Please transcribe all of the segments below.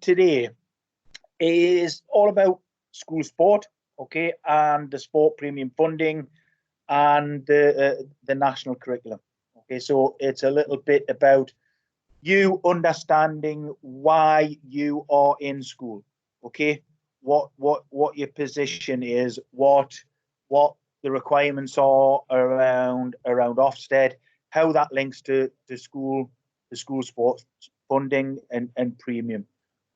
today is all about school sport, okay, and the sport premium funding and the national curriculum. Okay, so it's a little bit about you understanding why you are in school. Okay, what your position is, what the requirements are around OFSTED, how that links to the school sports funding and premium.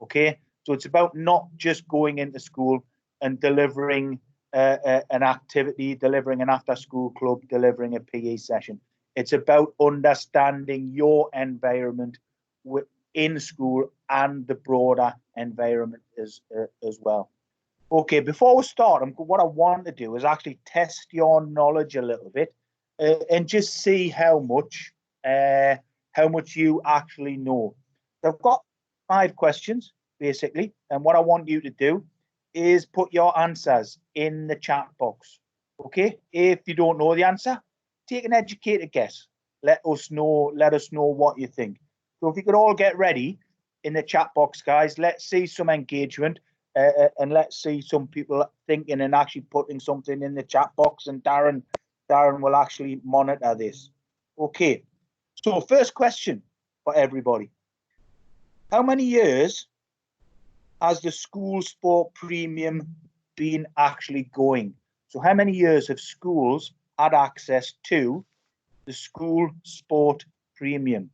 Okay, so it's about not just going into school and delivering an activity, delivering an after-school club, delivering a PE session. It's about understanding your environment in school and the broader environment as well. Okay, before we start, what I want to do is actually test your knowledge a little bit and just see how much you actually know. I've got 5 questions basically, and what I want you to do is put your answers in the chat box. Okay, if you don't know the answer, take an educated guess. Let us know what you think. So if you could all get ready in the chat box, guys, let's see some engagement and let's see some people thinking and actually putting something in the chat box, and Darren will actually monitor this. Okay, so first question for everybody. How many years has the school sport premium been actually going? So how many years have schools had access to the school sport premium?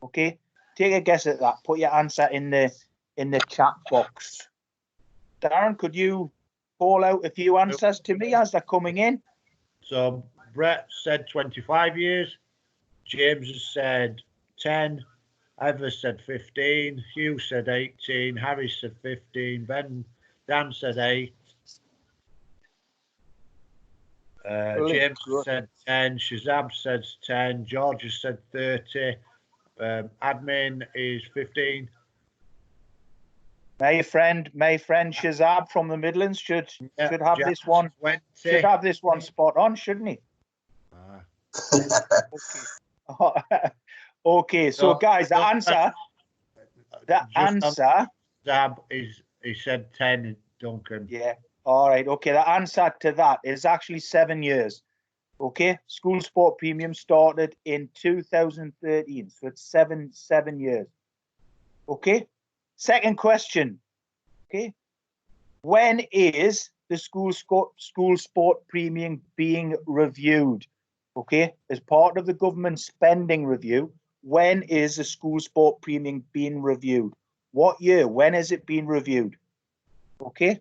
Okay, take a guess at that. Put your answer in the chat box. Darren, could you call out a few answers to me as they're coming in? So Brett said 25 years. James has said 10. Evers said 15. Hugh said 18. Harry said 15. Dan said 8. James said 10. Shazab says 10. George has said 30. Admin is 15. My friend Shazab from the Midlands should have this one. 20. Should have this one spot on, shouldn't he? Okay. Okay. So guys, the answer. Zab he said 10. Duncan. Yeah. All right. Okay. The answer to that is actually 7 years. Okay. School sport premium started in 2013, so it's seven years. Okay. Second question. Okay. When is the school sport premium being reviewed? Okay. As part of the government spending review, when is the school sport premium being reviewed? What year? When is it being reviewed? Okay.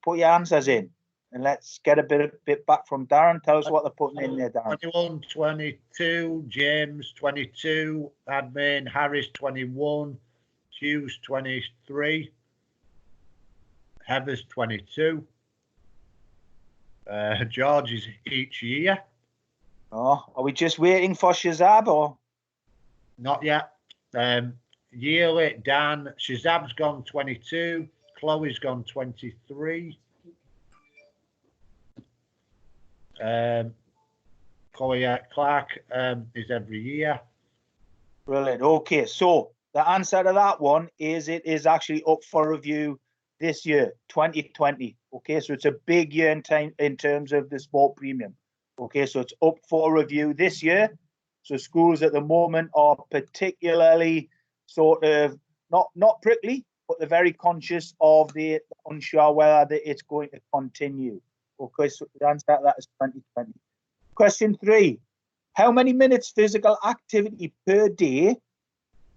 Put your answers in. And let's get a bit back from Darren. Tell us what they're putting in there, Darren. 21, 22, James 22, admin, Harris 21, Hughes 23, Heathers 22. George is each year. Oh, are we just waiting for Shazab or? Not yet. Yearly, Dan, Shazab's gone 22, Chloe's gone 23. Chloe Clark is every year. Brilliant. Okay, so the answer to that one is it is actually up for review this year, 2020. Okay, so it's a big year in terms of the sport premium. Okay, so it's up for review this year. So schools at the moment are particularly sort of not prickly, but they're very conscious of the unsure whether it's going to continue. Okay, so the answer to that is 2020. Question 3. How many minutes physical activity per day,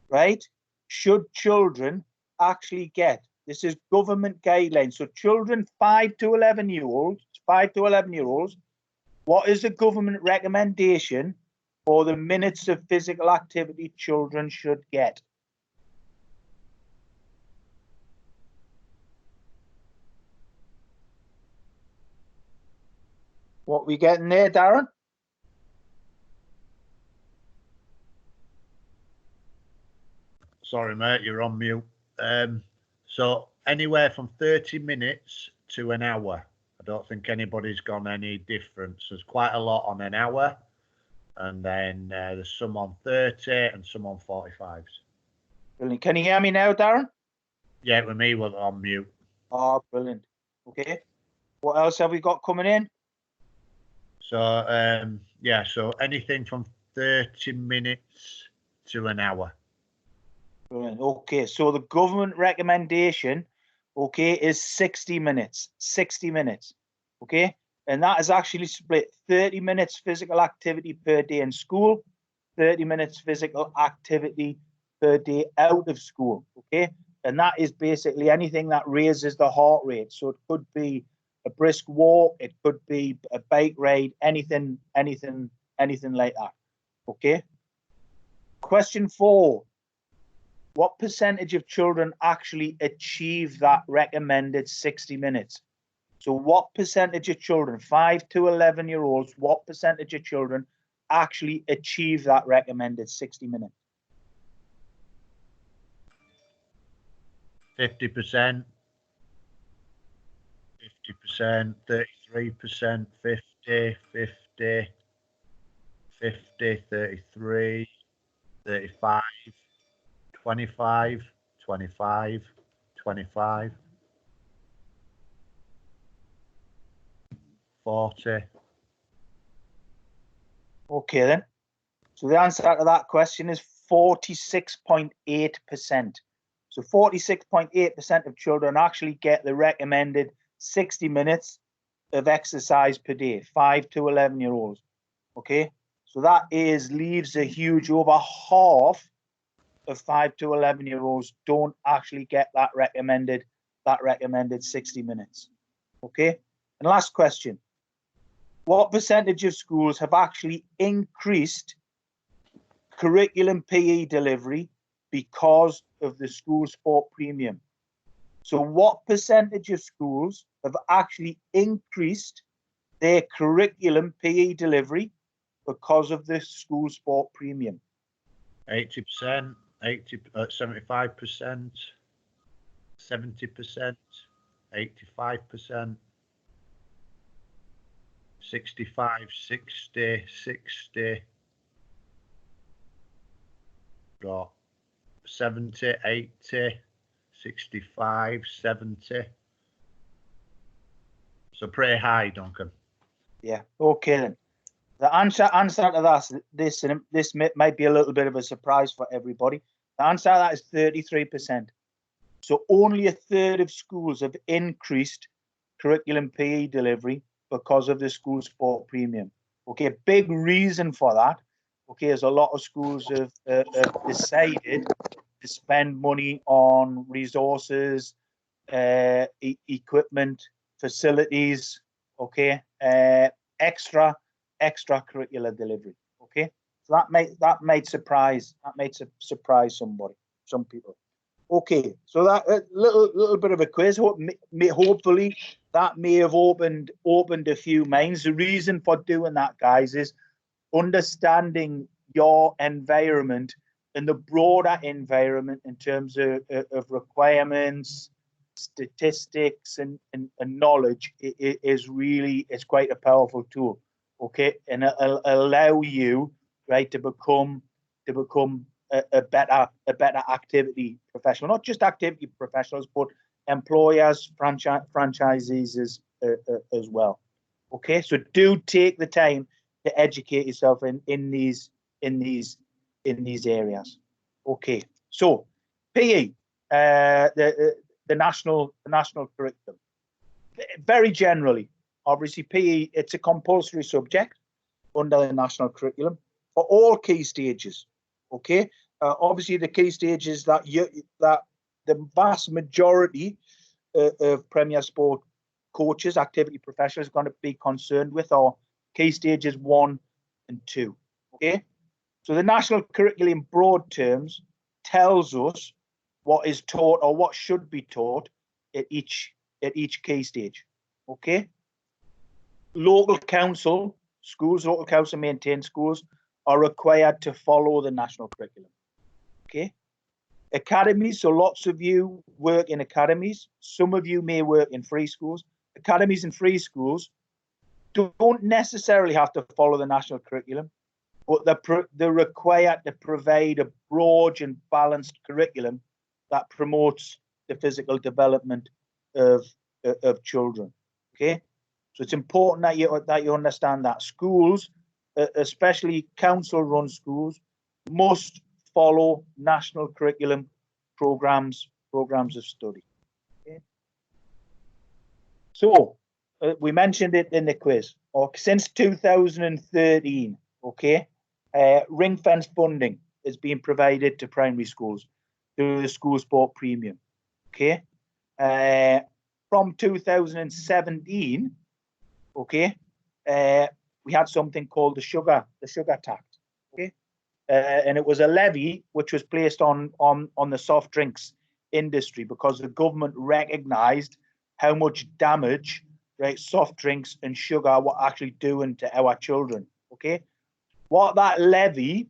right, should children actually get? This is government guidelines. So children 5 to 11 year olds, what is the government recommendation for the minutes of physical activity children should get? What we getting there, Darren? Sorry, mate, you're on mute. So anywhere from 30 minutes to an hour. I don't think anybody's gone any difference. There's quite a lot on an hour, and then there's some on 30 and some on 45s. Brilliant. Can you hear me now, Darren? Yeah, with me, we're on mute. Oh, brilliant. Okay. What else have we got coming in? So, yeah, so anything from 30 minutes to an hour. Brilliant. Okay, so the government recommendation, okay, is 60 minutes. 60 minutes. Okay. And that is actually split 30 minutes physical activity per day in school, 30 minutes physical activity per day out of school. Okay. And that is basically anything that raises the heart rate. So it could be a brisk walk, it could be a bike ride, anything like that. Okay. Question 4. What percentage of children actually achieve that recommended 60 minutes? So what percentage of children, 5 to 11-year-olds, what percentage of children actually achieve that recommended 60 minutes? 50%, 50%, 33%, 50, 50, 50, 33, 35, 25, 25, 25, 40. Okay, then. So the answer to that question is 46.8%. So 46.8% of children actually get the recommended 60 minutes of exercise per day, 5 to 11-year-olds. Okay, so that leaves a huge over half of 5 to 11-year-olds don't actually get that recommended 60 minutes. Okay, and last question. What percentage of schools have actually increased curriculum PE delivery because of the school sport premium? So what percentage of schools have actually increased their curriculum PE delivery because of the school sport premium? 80%, 75%, 70%, 85%, 65, 60, 60, got 70, 80, 65, 70. So pretty high, Duncan. Yeah. Okay then. The answer to this might be a little bit of a surprise for everybody. The answer to that is 33%. So only a third of schools have increased curriculum PE delivery because of the school sport premium. Okay, a big reason for that, okay, is a lot of schools have decided to spend money on resources, equipment, facilities, okay, extracurricular delivery. Okay, so that might surprise some people. Okay, so that little bit of a quiz. Hopefully that may have opened a few minds. The reason for doing that, guys, is understanding your environment and the broader environment in terms of requirements, statistics, and knowledge is really, it's quite a powerful tool. Okay, and it'll allow you, right, to become a better activity professional, not just activity professionals, but employers, franchisees as well. Okay, so do take the time to educate yourself in these areas. Okay, so PE, the national curriculum. Very generally, obviously, PE, it's a compulsory subject under the national curriculum for all key stages. Okay, obviously the key stages that the vast majority of Premier Sport coaches, activity professionals, are going to be concerned with are key stages 1 and 2. Okay, so the national curriculum, in broad terms, tells us what is taught or what should be taught at each key stage. Okay, local council maintained schools are required to follow the national curriculum. Okay, academies. So lots of you work in academies. Some of you may work in free schools. Academies and free schools don't necessarily have to follow the national curriculum, but they're required to provide a broad and balanced curriculum that promotes the physical development of children. Okay, so it's important that you understand that schools, especially council-run schools, must follow national curriculum programs of study. Okay? So we mentioned it in the quiz. Since 2013, okay, ring fence funding is being provided to primary schools through the school sport premium. Okay, from 2017, okay, we had something called the sugar tax. Okay, and it was a levy which was placed on the soft drinks industry because the government recognised how much damage, right, soft drinks and sugar were actually doing to our children. Okay, what that levy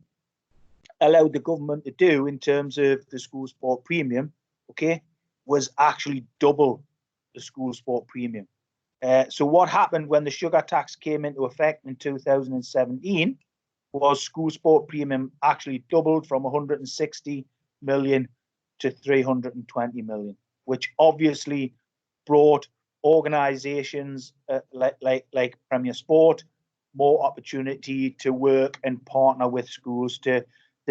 allowed the government to do in terms of the school sport premium, okay, was actually double the school sport premium. So what happened when the sugar tax came into effect in 2017 was school sport premium actually doubled from 160 million to 320 million, which obviously brought organisations like Premier Sport more opportunity to work and partner with schools to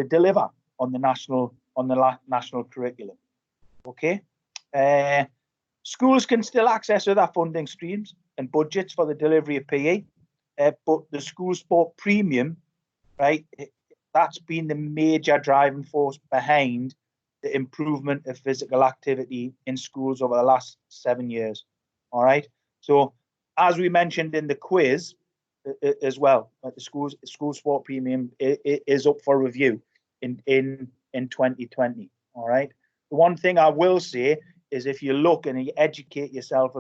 deliver on the national curriculum. Okay, schools can still access other funding streams and budgets for the delivery of PE, but the school sport premium, right, that's been the major driving force behind the improvement of physical activity in schools over the last 7 years. All right. So as we mentioned in the quiz as well, the school sport premium is up for review in 2020. All right. The one thing I will say is if you look and you educate yourself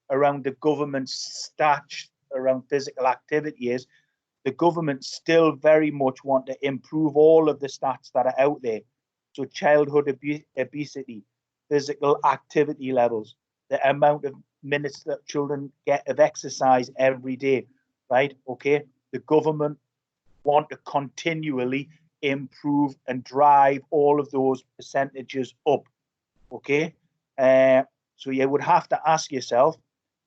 around the government's stats around physical activity, is the government still very much want to improve all of the stats that are out there. So childhood obesity, physical activity levels, the amount of minutes that children get of exercise every day, right? Okay, the government want to continually improve and drive all of those percentages up. Okay, so you would have to ask yourself,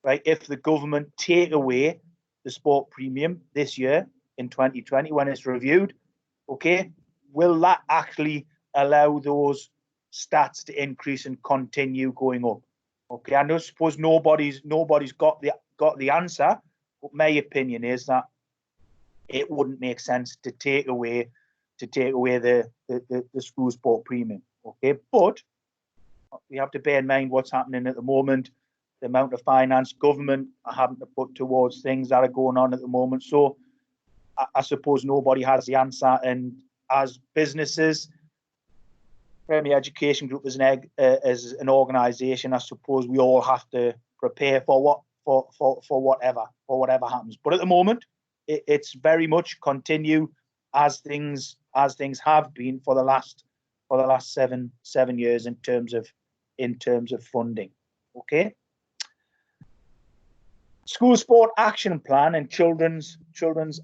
right, if the government take away the sport premium this year in 2020 when it's reviewed, okay, will that actually allow those stats to increase and continue going up? Okay, I know, suppose nobody's got the answer, but my opinion is that it wouldn't make sense to take away the school sport premium. Okay, but we have to bear in mind what's happening at the moment, the amount of finance government are having to put towards things that are going on at the moment. So I suppose nobody has the answer, and as businesses, Premier Education Group as an organisation, I suppose we all have to prepare for whatever happens. But at the moment, it's very much continue as things have been for the last 7 years in terms of funding. Okay. School sport action plan and children's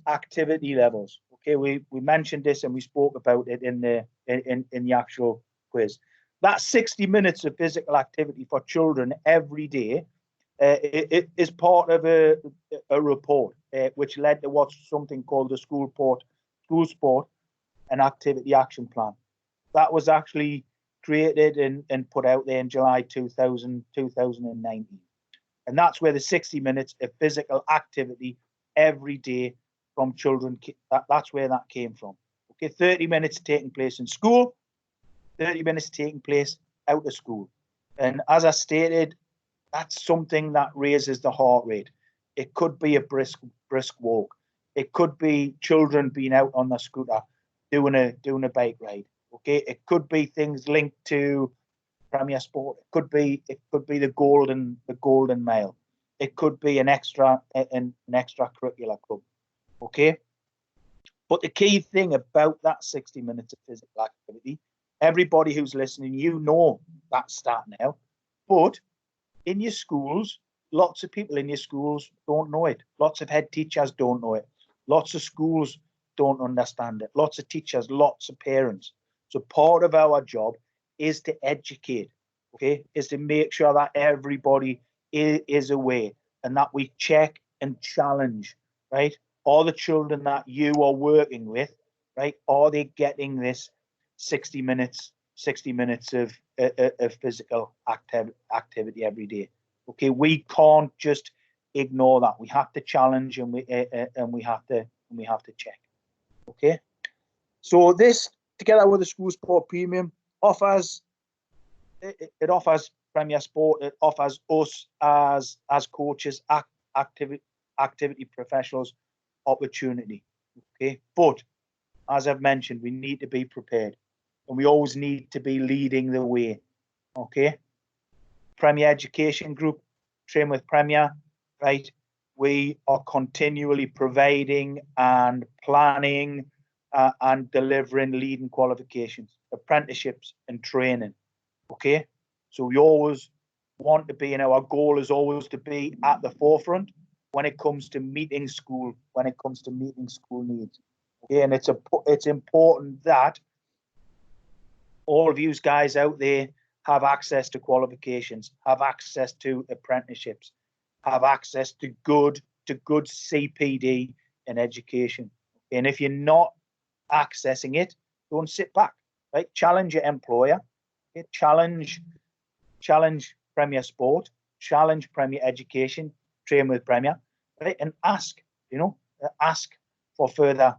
activity levels. Okay, we mentioned this and we spoke about it in the actual quiz. That 60 minutes of physical activity for children every day it is part of a report which led to what's something called the school sport and activity action plan. That was actually created and put out there in July 2019. And that's where the 60 minutes of physical activity every day from children, that's where that came from. Okay, 30 minutes taking place in school, 30 minutes taking place out of school. And as I stated, that's something that raises the heart rate. It could be a brisk walk. It could be children being out on their scooter doing a bike ride. Okay, it could be things linked to Premier Sport. It could be the golden mile. It could be an extracurricular club. Okay, but the key thing about that 60 minutes of physical activity, everybody who's listening, you know that stat now, but in your schools, lots of people in your schools don't know it. Lots of head teachers don't know it. Lots of schools don't understand it. Lots of teachers, lots of parents. So part of our job is to educate okay, is to make sure that everybody is aware and that we check and challenge, right? All the children that you are working with, right? Are they getting this 60 minutes of physical activity every day? Okay, we can't just ignore that. We have to challenge and we have to check. Okay, so this, together with the School Sport Premium, offers Premier Sport. It offers us as coaches, activity professionals, opportunity. Okay, but as I've mentioned, we need to be prepared, and we always need to be leading the way. Okay, Premier Education Group, Train with Premier, right? We are continually providing and planning and delivering leading qualifications, apprenticeships, and training. Okay, so we always want to be, and our goal is always to be at the forefront when it comes to meeting school needs. Okay, and it's important that all of you guys out there have access to qualifications, have access to apprenticeships, have access to good CPD in education. And if you're not accessing it, don't sit back, right? Challenge your employer, okay? Challenge Premier Sport, challenge Premier Education, Train with Premier, right? And ask for further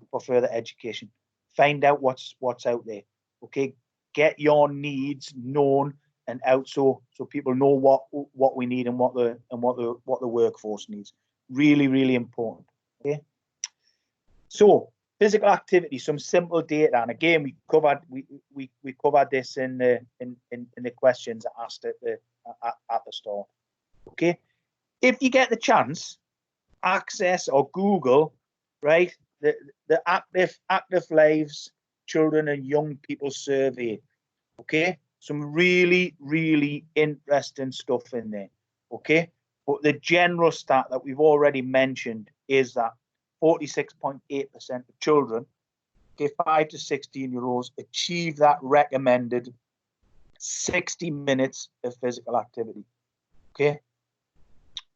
education. Find out what's out there. Okay, get your needs known and out so people know what we need and what the workforce needs. Really, really important. Okay. So physical activity, some simple data, and again we covered this in the questions asked at the start. Okay, if you get the chance, access or Google, right, the active lives children and young people survey. Okay, some really, really interesting stuff in there. Okay, but the general stat that we've already mentioned is that 46.8% of children, okay, 5 to 16-year-olds, achieve that recommended 60 minutes of physical activity. Okay,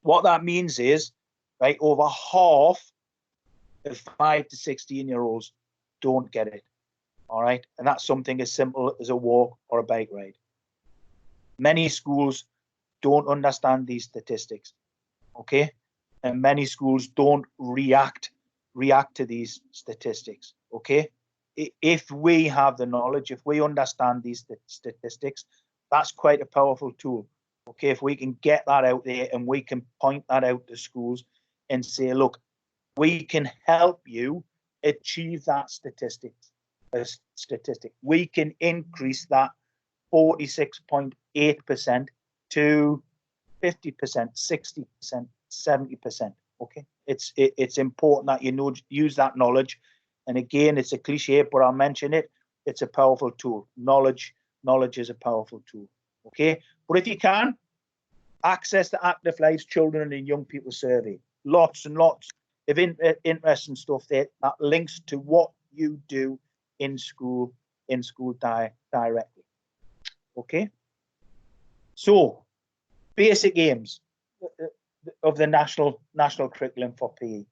what that means is, right, over half of 5 to 16-year-olds don't get it. All right, and that's something as simple as a walk or a bike ride. Many schools don't understand these statistics, okay, and many schools don't react to these statistics. Okay, if we have the knowledge, if we understand these statistics, that's quite a powerful tool. Okay, if we can get that out there and we can point that out to schools and say, look, we can help you achieve that statistic. We can increase that 46.8% to 50%, 60%, 70%. Okay, it's important that you use that knowledge. And again, it's a cliche, but I'll mention it. It's a powerful tool. Knowledge is a powerful tool. Okay, but if you can, access the Active Lives Children and Young People Survey. Lots and lots of interesting stuff there that links to what you do in school directly. Okay, so basic aims of the national curriculum for PE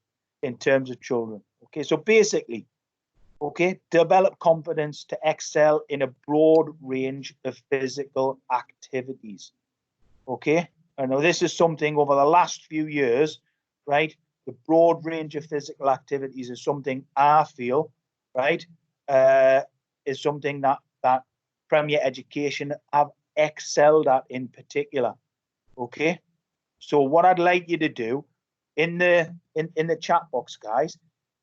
in terms of children. Okay, so basically, okay, develop confidence to excel in a broad range of physical activities. Okay, I know this is something over the last few years, right? The broad range of physical activities is something I feel, right, is something that Premier Education have excelled at in particular. Okay, so what I'd like you to do in the chat box, guys,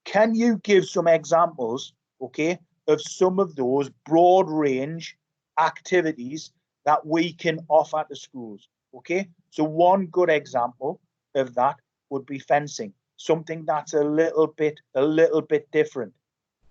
can you give some examples, okay, of some of those broad range activities that we can offer to schools? Okay, so one good example of that would be fencing, something that's a little bit different,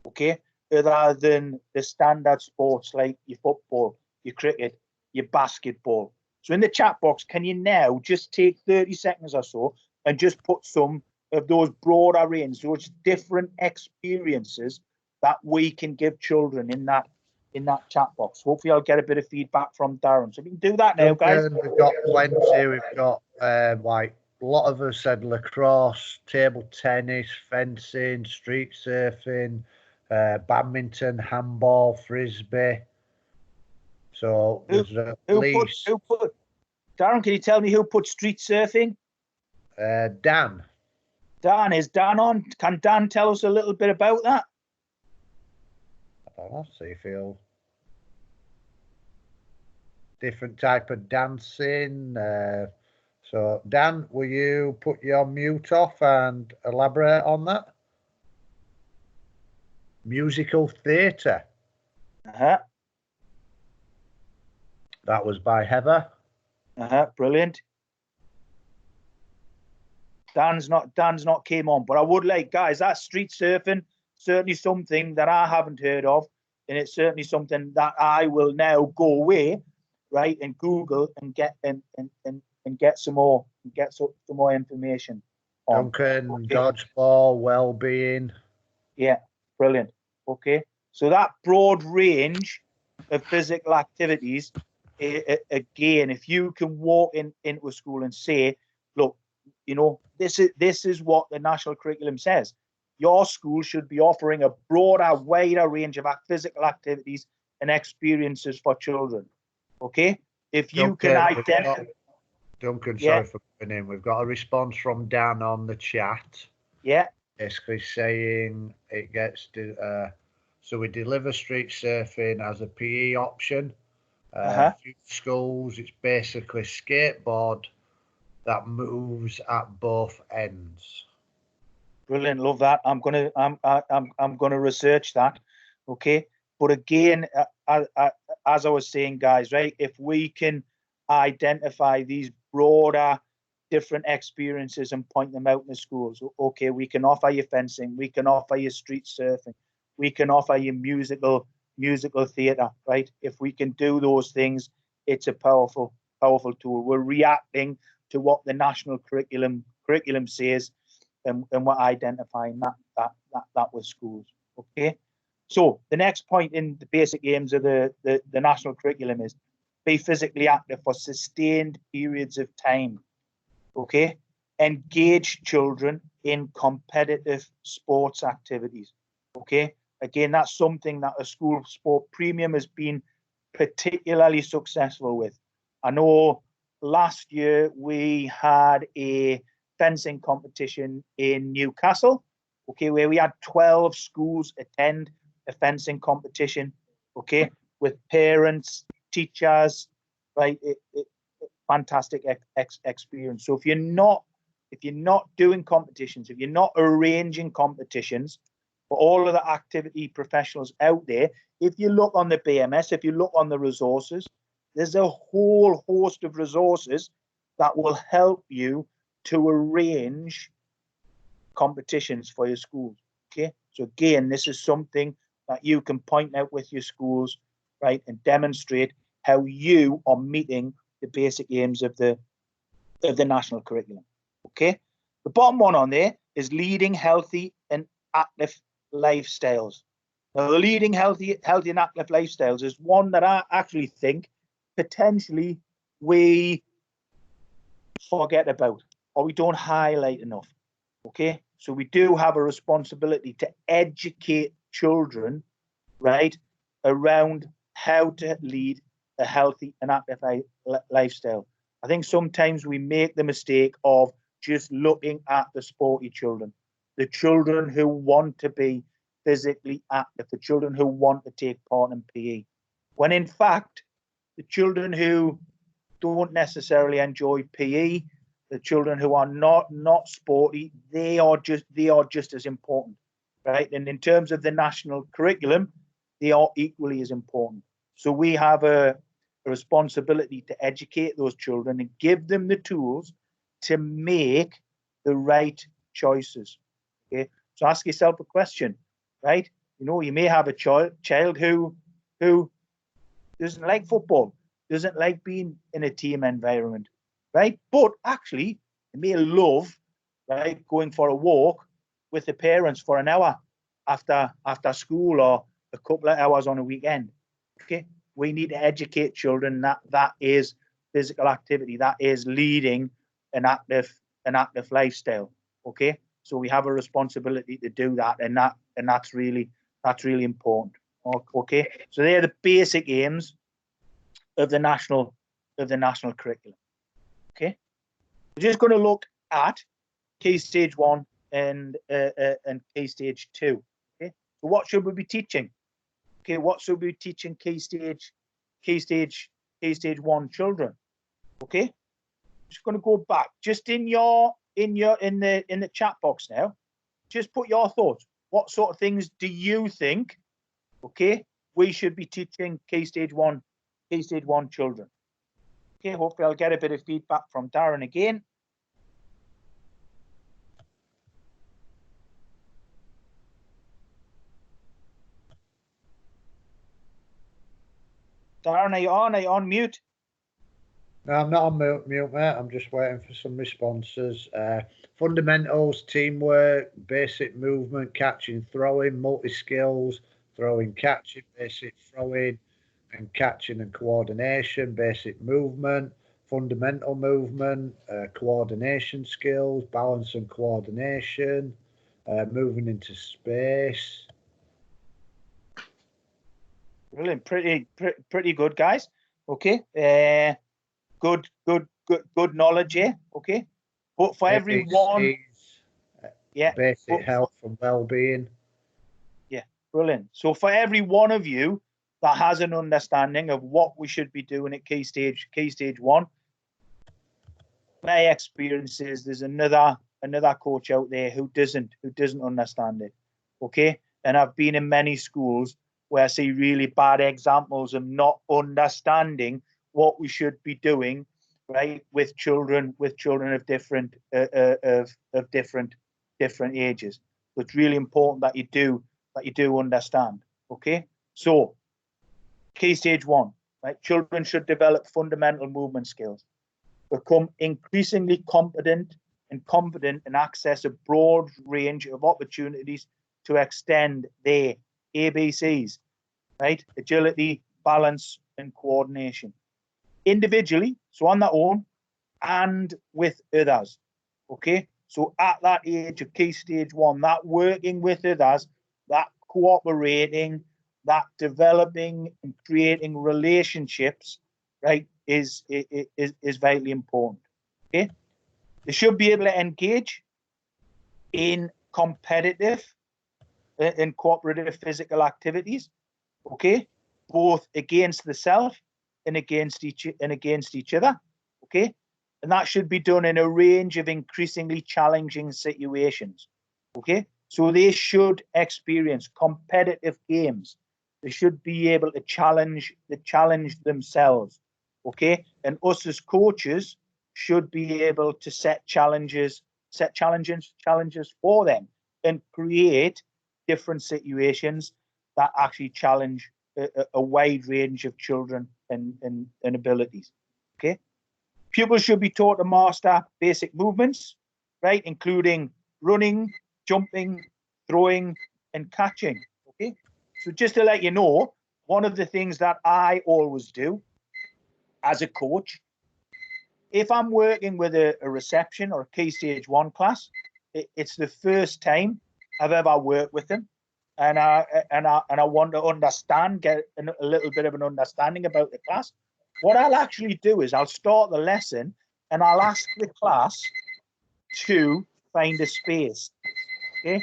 okay, other than the standard sports like your football, your cricket, your basketball. So in the chat box, can you now just take 30 seconds or so and just put some of those broader range, those different experiences that we can give children in that in that chat box. Hopefully I'll get a bit of feedback from Darren. So we can do that now, guys. Duncan, we've got plenty. We've got like a lot of us said lacrosse, table tennis, fencing, street surfing, badminton, handball, frisbee. So there's at least who put Darren, can you tell me who put street surfing? Dan. Dan, is Dan on? Can Dan tell us a little bit about that? I don't know, see if he'll different type of dancing. So Dan, will you put your mute off and elaborate on that? Musical theatre. That was by Heather. Brilliant. Dan's not came on, but I would like, guys, that street surfing, certainly something that I haven't heard of, and it's certainly something that I will now go away, right, and Google and get get some more information on. Duncan, okay. Dodgeball, well-being. Yeah, brilliant. Okay, so that broad range of physical activities, again, if you can walk into a school and say, look, you know, this is what the national curriculum says. Your school should be offering a broader, wider range of physical activities and experiences for children. Okay, if you can identify. Duncan, sorry for putting in. We've got a response from Dan on the chat. Yeah. Basically saying it gets to, so we deliver street surfing as a PE option. A few schools, it's basically skateboard that moves at both ends. Brilliant, love that. I'm gonna research that. Okay, but again, as I was saying, guys, right? If we can identify these broader, different experiences and point them out in the schools, okay, we can offer you fencing, we can offer you street surfing, we can offer you musical theatre, right? If we can do those things, it's a powerful tool. We're reacting to what the national curriculum says, and we're identifying that with schools. Okay, so the next point in the basic aims of the national curriculum is be physically active for sustained periods of time. Okay, engage children in competitive sports activities. Okay, again, that's something that a school sport premium has been particularly successful with. I know last year we had a fencing competition in Newcastle, okay, where we had 12 schools attend a fencing competition, okay, with parents, teachers, right? Fantastic experience. So if you're not doing competitions, if you're not arranging competitions for all of the activity professionals out there, if you look on the BMS, if you look on the resources, there's a whole host of resources that will help you to arrange competitions for your schools. Okay, so again, this is something that you can point out with your schools, right, and demonstrate how you are meeting the basic aims of the national curriculum. Okay, the bottom one on there is leading healthy and active lifestyles. Now, the leading healthy and active lifestyles is one that I actually think potentially we forget about, or we don't highlight enough. Okay, so we do have a responsibility to educate children, right, around how to lead a healthy and active lifestyle. I think sometimes we make the mistake of just looking at the sporty children, the children who want to be physically active, the children who want to take part in PE, when in fact the children who don't necessarily enjoy PE, the children who are not sporty, they are just as important, right? And in terms of the national curriculum, they are equally as important. So we have a responsibility to educate those children and give them the tools to make the right choices. Okay, so ask yourself a question, right? You know, you may have a child who doesn't like football, doesn't like being in a team environment, right? But actually, they may love, right, going for a walk with the parents for an hour after school, or a couple of hours on a weekend. Okay, we need to educate children that is physical activity, that is leading an active lifestyle. Okay, so we have a responsibility to do that, and that's really important. Okay, so they're the basic aims of the national curriculum. Okay, we're just going to look at Key Stage 1 and Key Stage 2. Okay, so what should we be teaching? Okay, what should we be teaching Key Stage 1 children? Okay, just going to go back just in the chat box now. Just put your thoughts. What sort of things do you think, okay, we should be teaching Key Stage 1 children? Okay, hopefully I'll get a bit of feedback from Darren again. Darren, are you on mute? No, I'm not on mute, mate. I'm just waiting for some responses. Fundamentals, teamwork, basic movement, catching, throwing, multi-skills, throwing, catching, basic throwing and catching and coordination, basic movement, fundamental movement, coordination skills, balance and coordination, moving into space. Brilliant, pretty good, guys. Okay, good knowledge here. Okay, but for everyone, yeah, basic health and well-being. Yeah, brilliant. So for every one of you that has an understanding of what we should be doing at Key Stage 1, my experience is there's another coach out there who doesn't understand it. Okay, and I've been in many schools where I see really bad examples of not understanding what we should be doing, right, with children of different different ages. So it's really important that you do understand. Okay, so Key Stage 1, right? Children should develop fundamental movement skills, become increasingly competent and confident, and access a broad range of opportunities to extend their ABCs, right? Agility, balance, and coordination. Individually, so on their own, and with others. Okay, so at that age of Key Stage 1, that working with others, that cooperating, that developing and creating relationships, right, is vitally important. Okay, they should be able to engage in competitive and cooperative physical activities. Okay, both against the self and against each other. Okay, and that should be done in a range of increasingly challenging situations. Okay, so they should experience competitive games. They should be able to challenge themselves. Okay, and us as coaches should be able to set challenges for them and create different situations that actually challenge a wide range of children and abilities. Okay, pupils should be taught to master basic movements, right, including running, jumping, throwing, and catching. Okay, so just to let you know, one of the things that I always do as a coach, if I'm working with a reception or a Key Stage 1 class, it's the first time I've ever worked with them, and I want to understand, get a little bit of an understanding about the class. What I'll actually do is I'll start the lesson and I'll ask the class to find a space. Okay,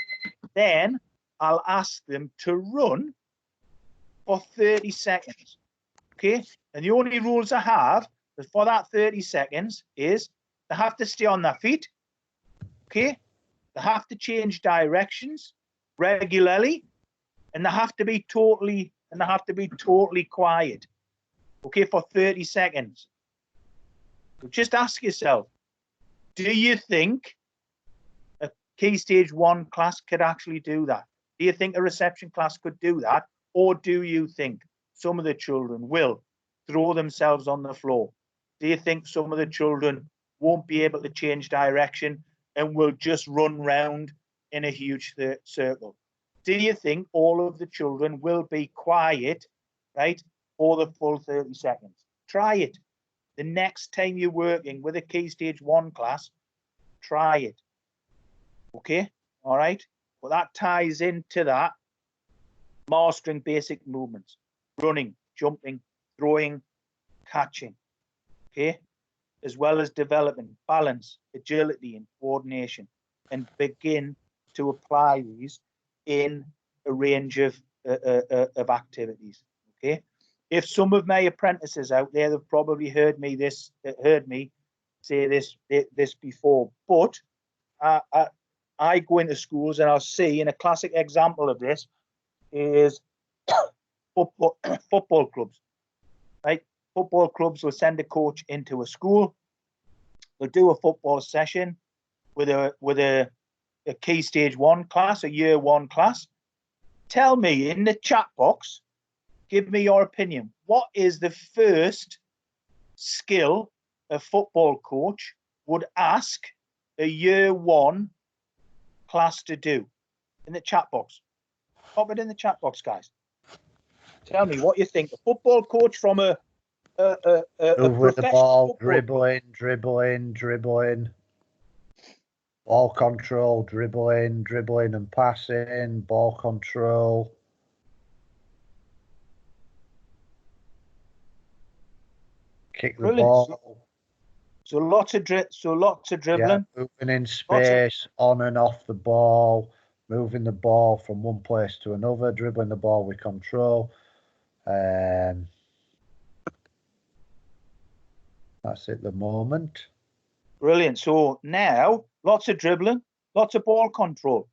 then I'll ask them to run for 30 seconds. Okay, and the only rules I have for that 30 seconds is they have to stay on their feet. Okay, they have to change directions regularly, and they have to be totally quiet. Okay, for 30 seconds. So just ask yourself, do you think a Key Stage 1 class could actually do that? Do you think a reception class could do that? Or do you think some of the children will throw themselves on the floor? Do you think some of the children won't be able to change direction and will just run round in a huge circle? Do you think all of the children will be quiet, right, for the full 30 seconds. Try it. The next time you're working with a Key Stage 1 class, try it. Okay? All right? Well, that ties into that mastering basic movements, running, jumping, throwing, catching. Okay? As well as developing balance, agility, and coordination, and begin to apply these in a range of activities. Okay, if some of my apprentices out there have probably heard me say this before, but I go into schools and I'll see, and a classic example of this is football clubs, right? Football clubs will send a coach into a school. They'll do a football session with a Key Stage 1 class, a Year 1 class. Tell me in the chat box, give me your opinion. What is the first skill a football coach would ask a Year 1 class to do? In the chat box. Pop it in the chat box, guys. Tell me what you think. A football coach from a with the ball, football dribbling. Ball control, dribbling and passing, ball control. Kick the ball. So lots of dribbling. Yeah, moving in space, on and off the ball, moving the ball from one place to another, dribbling the ball with control. That's it at the moment. Brilliant. So now lots of dribbling, lots of ball control.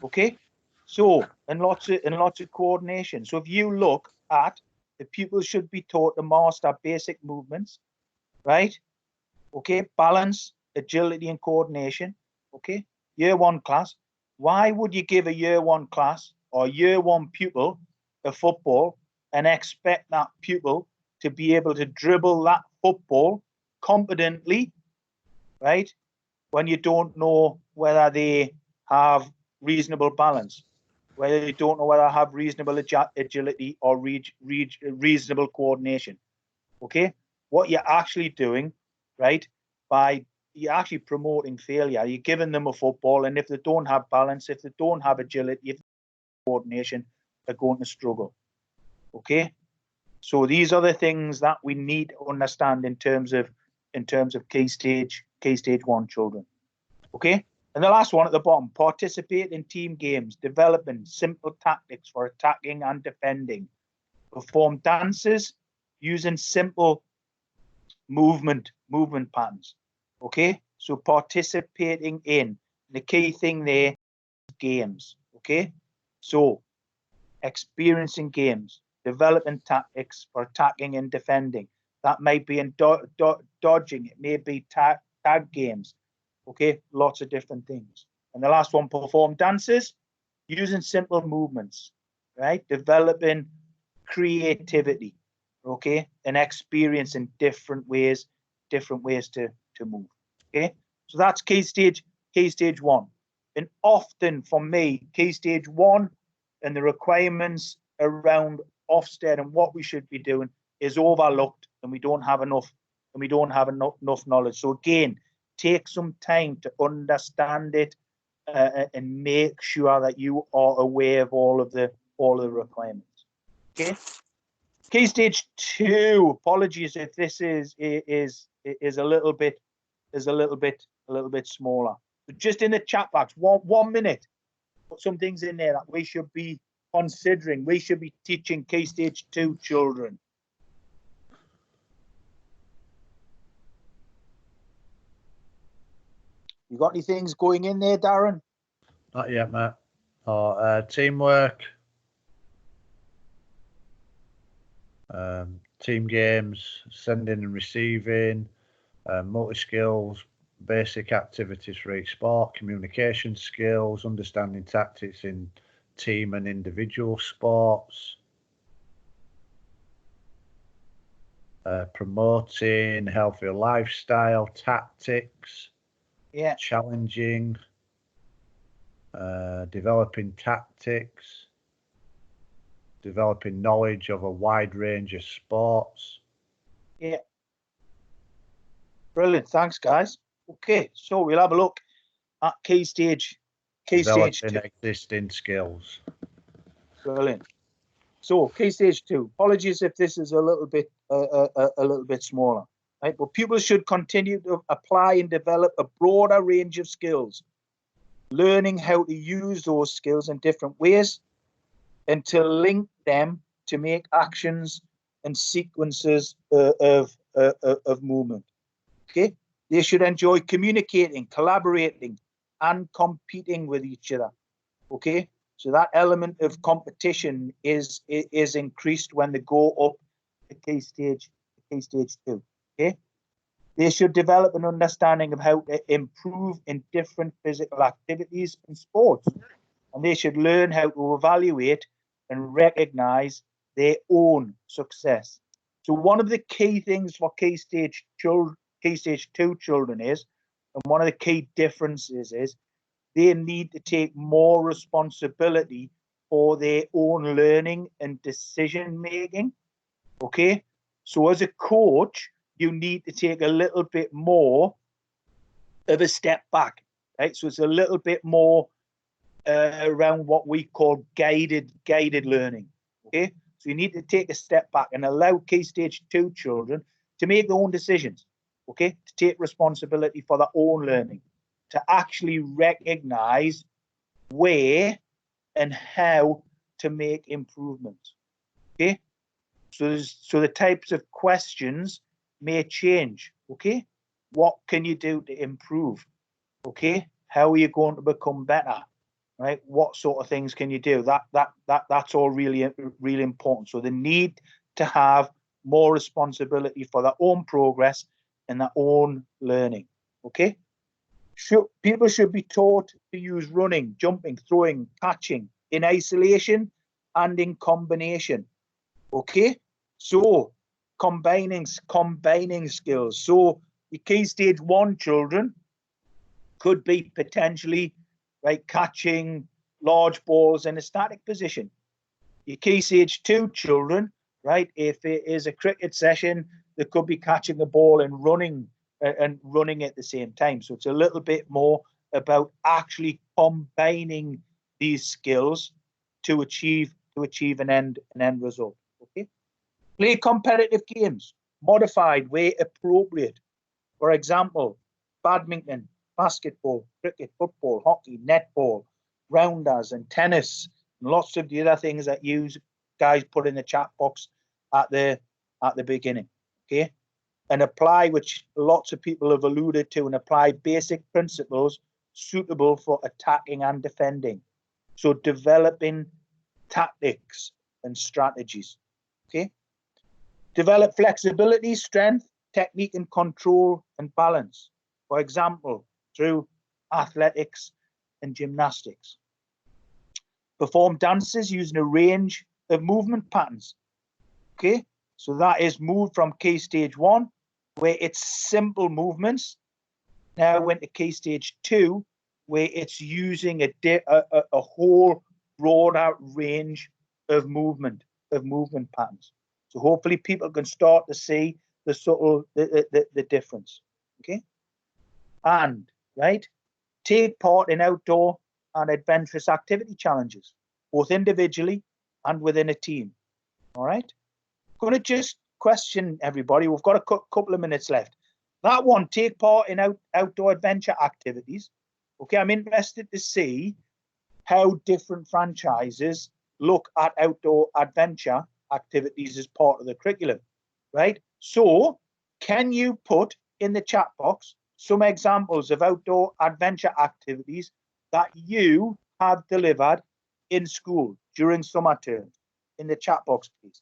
Okay. So and lots of coordination. So if you look at the pupils should be taught to master basic movements, right? Okay, balance, agility, and coordination. Okay, Year 1 class. Why would you give a Year 1 class or Year 1 pupil a football and expect that pupil to be able to dribble that football competently, right? When you don't know whether they have reasonable balance, whether you don't know whether they have reasonable agility or reasonable coordination. Okay, what you're actually doing, right, you're actually promoting failure. You're giving them a football, and if they don't have balance, if they don't have agility, if coordination, they're going to struggle. Okay, so these are the things that we need to understand in terms of Key Stage 1 children. Okay, and the last one at the bottom: participate in team games, developing simple tactics for attacking and defending, perform dances using simple movement patterns. Okay, so participating in the key thing there is games. Okay, so experiencing games, developing tactics for attacking and defending. That might be in dodging, it may be tag games. Okay, lots of different things. And the last one: perform dances using simple movements, right? Developing creativity, okay, and experiencing different ways to move. Okay, so that's Key Stage 1. And often for me, Key Stage 1 and the requirements around OFSTED and what we should be doing is overlooked, and we don't have enough knowledge. So again, take some time to understand it and make sure that you are aware of all of the requirements. Okay. Key Stage 2. Apologies if this is a little bit smaller. But just in the chat box, 1 minute, put some things in there that we should be considering. We should be teaching Key Stage 2 children. You got any things going in there, Darren? Not yet, mate. Teamwork, team games, sending and receiving, multi-skills, basic activities for each sport, communication skills, understanding tactics in team and individual sports, promoting healthier lifestyle, tactics, challenging, developing tactics, developing knowledge of a wide range of sports. Yeah. Brilliant. Thanks, guys. Okay, so we'll have a look at key stage Developing 2. existing skills. Brilliant. So key stage 2. Apologies if this is a little bit smaller, right? But pupils should continue to apply and develop a broader range of skills, learning how to use those skills in different ways and to link them to make actions and sequences of movement. Okay, they should enjoy communicating, collaborating, and competing with each other. Okay, so that element of competition is increased when they go up to key stage 2. Okay, they should develop an understanding of how to improve in different physical activities and sports, and they should learn how to evaluate and recognize their own success. So one of the key things for key stage 2 children is, and one of the key differences is, they need to take more responsibility for their own learning and decision making. Okay, so as a coach, you need to take a little bit more of a step back, right? So it's a little bit more around what we call guided learning. Okay, so you need to take a step back and allow key stage 2 children to make their own decisions. Okay, to take responsibility for their own learning, to actually recognize where and how to make improvements. Okay, so the types of questions may change. Okay, what can you do to improve? Okay, how are you going to become better? Right, what sort of things can you do? That's all really important. So they need to have more responsibility for their own progress and their own learning. Okay, people should be taught to use running, jumping, throwing, catching in isolation and in combination. Okay, so combining skills. So the key stage 1 children could be potentially, right, catching large balls in a static position. Your key stage 2 children, right, if it is a cricket session, they could be catching a ball and running at the same time. So it's a little bit more about actually combining these skills to achieve an end result. Okay, play competitive games, modified where appropriate. For example, badminton, basketball, cricket, football, hockey, netball, rounders, and tennis, and lots of the other things that you guys put in the chat box at the beginning. Okay, and apply, which lots of people have alluded to, and apply basic principles suitable for attacking and defending. So developing tactics and strategies. Okay, develop flexibility, strength, technique and control, and balance. For example, through athletics and gymnastics. Perform dances using a range of movement patterns. Okay, so that is moved from key stage 1, where it's simple movements. Now went to key stage 2, where it's using a whole broader range of movement patterns. So hopefully people can start to see the subtle the difference. Okay, and right, take part in outdoor and adventurous activity challenges, both individually and within a team. All right, I'm going to just question everybody. We've got a couple of minutes left. That one, take part in outdoor adventure activities. Okay, I'm interested to see how different franchises look at outdoor adventure activities as part of the curriculum, right? So can you put in the chat box some examples of outdoor adventure activities that you have delivered in school during summer term? In the chat box, please.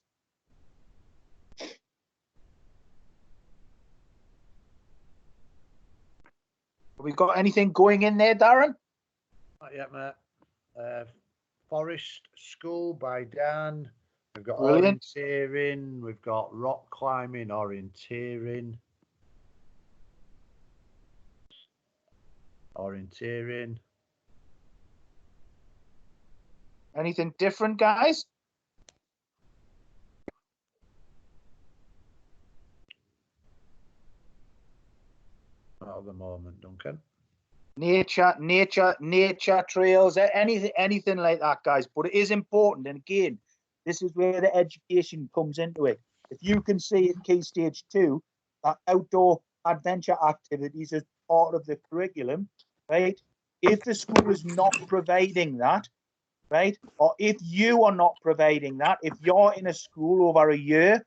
Have we got anything going in there, Darren? Not yet, mate. Forest School by Dan. We've got Brilliant. orienteering. We've got rock climbing, orienteering. Anything different, guys? moment, Duncan. Nature trails, anything like that, guys. But it is important, and again, this is where the education comes into it. If you can see in Key Stage 2 that outdoor adventure activities as part of the curriculum, right? If the school is not providing that, right, or if you are not providing that, if you're in a school over a year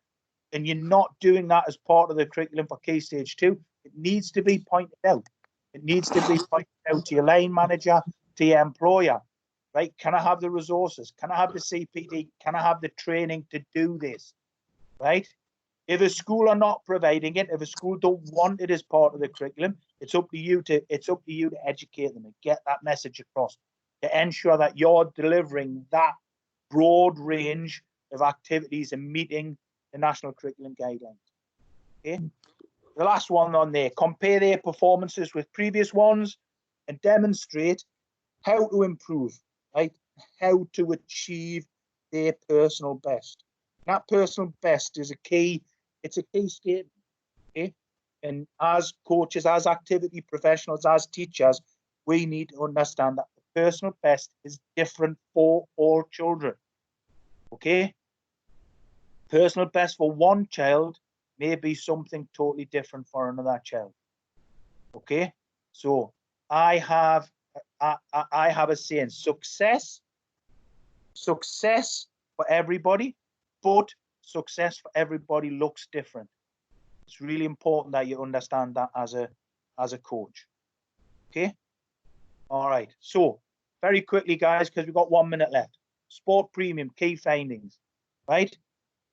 and you're not doing that as part of the curriculum for Key Stage 2, it needs to be pointed out. It needs to be pointed out to your line manager, to your employer, right? Can I have the resources? Can I have the CPD? Can I have the training to do this, right? If a school are not providing it, if a school don't want it as part of the curriculum, it's up to you to educate them and get that message across, to ensure that you're delivering that broad range of activities and meeting the national curriculum guidelines. Okay. The last one on there, compare their performances with previous ones and demonstrate how to improve, right? How to achieve their personal best. That personal best is a key, it's a key statement, okay? And as coaches, as activity professionals, as teachers, we need to understand that the personal best is different for all children, okay? Personal best for one child may be something totally different for another child. Okay, so I have a saying: success for everybody, but success for everybody looks different. It's really important that you understand that as a coach. Okay, all right. So very quickly, guys, because we've got 1 minute left. Sport premium key findings, right?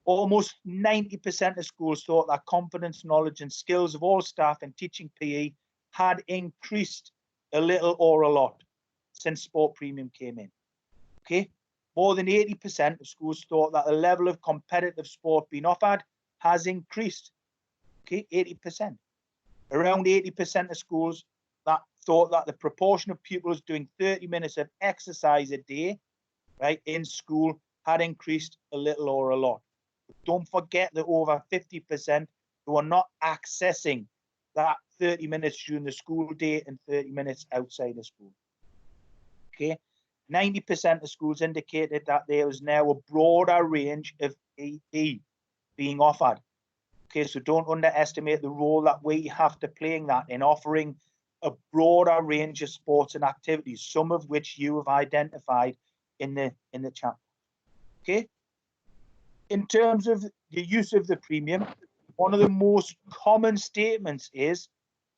Almost 90% of schools thought that confidence, knowledge, and skills of all staff in teaching PE had increased a little or a lot since Sport Premium came in. Okay, more than 80% of schools thought that the level of competitive sport being offered has increased. Okay, 80%. Around 80% of schools that thought that the proportion of pupils doing 30 minutes of exercise a day, right, in school had increased a little or a lot. Don't forget that over 50% who are not accessing that 30 minutes during the school day and 30 minutes outside of school. Okay, 90% of schools indicated that there is now a broader range of PE being offered. Okay, so don't underestimate the role that we have to play in that, in offering a broader range of sports and activities, some of which you have identified in the chat. Okay. In terms of the use of the premium, one of the most common statements is,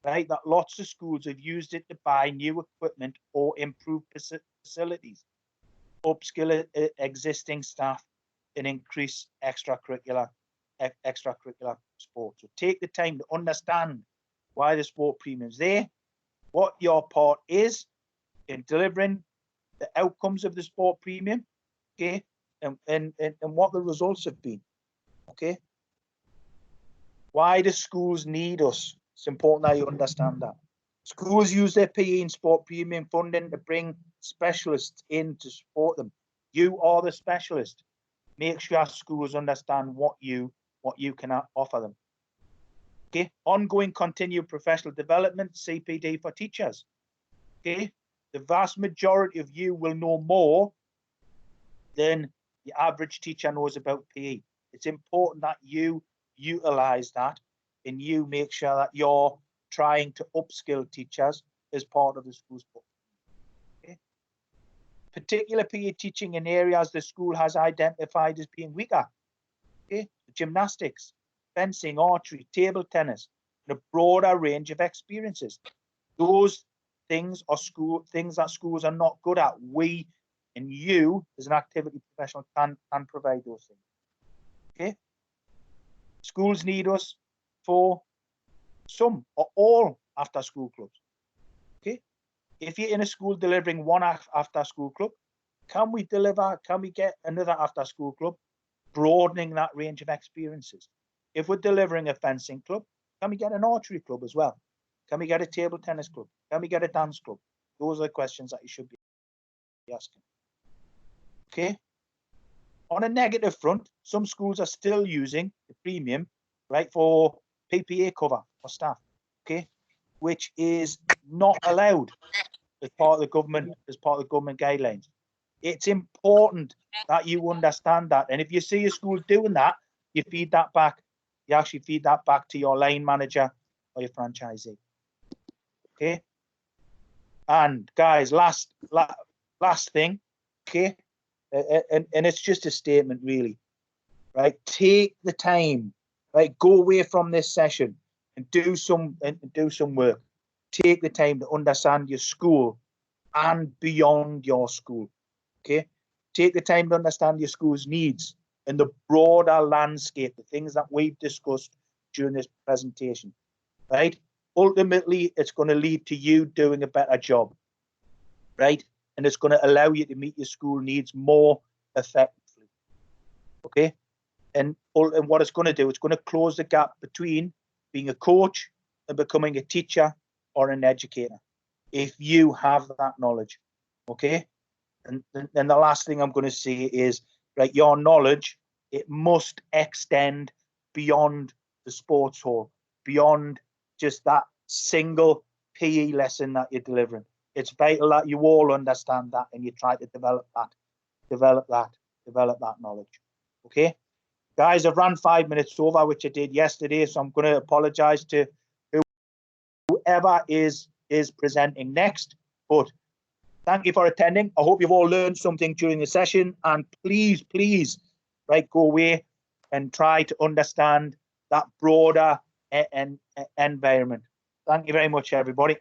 right, that lots of schools have used it to buy new equipment or improve facilities, upskill existing staff, and increase extracurricular sport. So take the time to understand why the sport premium is there, what your part is in delivering the outcomes of the sport premium, okay, and what the results have been. Okay. Why do schools need us? It's important that you understand that. Schools use their PE and sport premium funding to bring specialists in to support them. You are the specialist. Make sure schools understand what you can offer them. Okay. Ongoing continued professional development, CPD for teachers. Okay. The vast majority of you will know more than the average teacher knows about PE. It's important that you utilize that and you make sure that you're trying to upskill teachers as part of the school's book. Okay. Particular PE teaching in areas the school has identified as being weaker. Okay. Gymnastics, fencing, archery, table tennis, and a broader range of experiences. Those things are things that schools are not good at. We and you, as an activity professional, can provide those things. Okay. Schools need us for some or all after school clubs. Okay. If you're in a school delivering one after school club, can we get another after school club, broadening that range of experiences? If we're delivering a fencing club, can we get an archery club as well? Can we get a table tennis club? Can we get a dance club? Those are the questions that you should be asking. Okay. On a negative front, some schools are still using the premium, right, for PPA cover for staff. Okay. which is not allowed as part of the government guidelines. It's important that you understand that. And if you see a school doing that, you feed that back. You actually feed that back to your line manager or your franchisee. Okay. And guys, last thing, okay, and it's just a statement, really, right? Take the time, right? Go away from this session and do some work. Take the time to understand your school and beyond your school. Okay, take the time to understand your school's needs and the broader landscape, the things that we've discussed during this presentation, right? Ultimately, it's going to lead to you doing a better job, right? And it's going to allow you to meet your school needs more effectively, okay? And what it's going to do, it's going to close the gap between being a coach and becoming a teacher or an educator, if you have that knowledge, okay? And the last thing I'm going to say is, right, your knowledge, it must extend beyond the sports hall, beyond just that single PE lesson that you're delivering. It's vital that you all understand that and you try to develop that knowledge. Okay, guys, I've run 5 minutes over, which I did yesterday, so I'm going to apologize to whoever is presenting next. But thank you for attending. I hope you've all learned something during the session, and please, right, go away and try to understand that broader environment. Thank you very much, everybody.